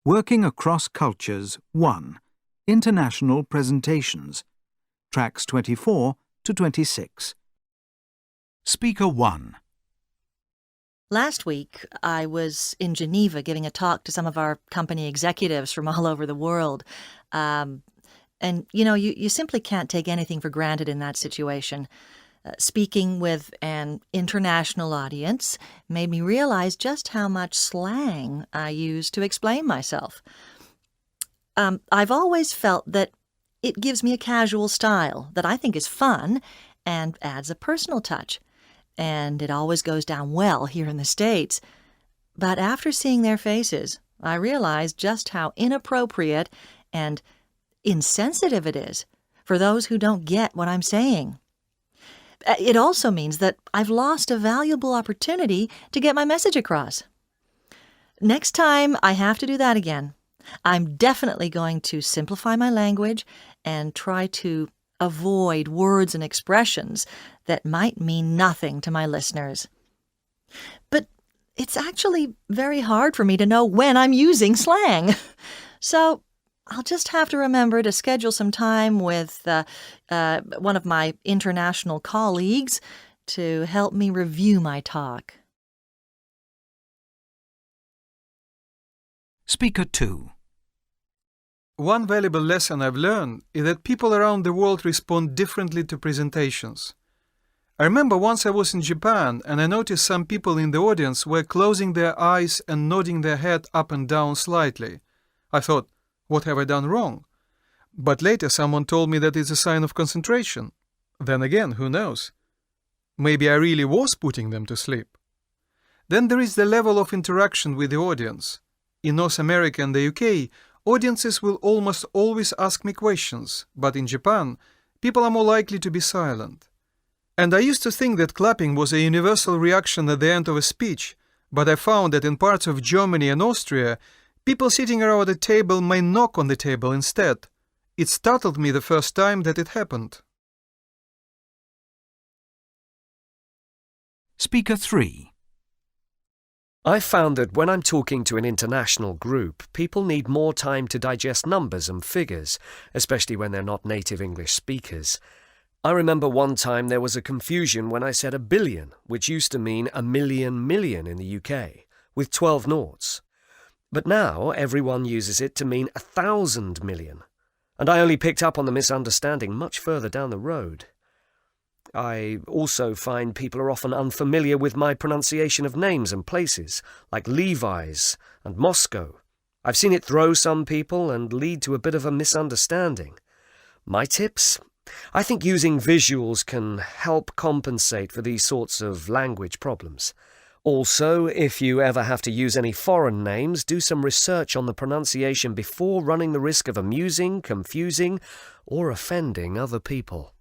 Working Across Cultures 1. International Presentations. Tracks 24 to 26. Speaker 1. Last week, I was in Geneva giving a talk to some of our company executives from all over the world. You simply can't take anything for granted in that situation. Speaking with an international audience made me realize just how much slang I use to explain myself. I've always felt that it gives me a casual style that I think is fun and adds a personal touch. And it always goes down well here in the States. But after seeing their faces, I realized just how inappropriate and insensitive it is for those who don't get what I'm saying. It also means that I've lost a valuable opportunity to get my message across. Next time I have to do that again, I'm definitely going to simplify my language and try to avoid words and expressions that might mean nothing to my listeners. But it's actually very hard for me to know when I'm using slang. So I'll just have to remember to schedule some time with one of my international colleagues to help me review my talk. Speaker 2. One valuable lesson I've learned is that people around the world respond differently to presentations. I remember once I was in Japan and I noticed some people in the audience were closing their eyes and nodding their head up and down slightly. I thought, what have I done wrong? But later someone told me that it's a sign of concentration. Then again, who knows? Maybe I really was putting them to sleep. Then there is the level of interaction with the audience. In North America and the UK, audiences will almost always ask me questions, but in Japan, people are more likely to be silent. And I used to think that clapping was a universal reaction at the end of a speech, but I found that in parts of Germany and Austria, people sitting around a table may knock on the table instead. It startled me the first time that it happened. Speaker 3. I've found that when I'm talking to an international group, people need more time to digest numbers and figures, especially when they're not native English speakers. I remember one time there was a confusion when I said 1 billion, which used to mean 1,000,000 million in the UK, with 12 noughts. But now everyone uses it to mean 1,000 million, and I only picked up on the misunderstanding much further down the road. I also find people are often unfamiliar with my pronunciation of names and places, like Levi's and Moscow. I've seen it throw some people and lead to a bit of a misunderstanding. My tips? I think using visuals can help compensate for these sorts of language problems. Also, if you ever have to use any foreign names, do some research on the pronunciation before running the risk of amusing, confusing, or offending other people.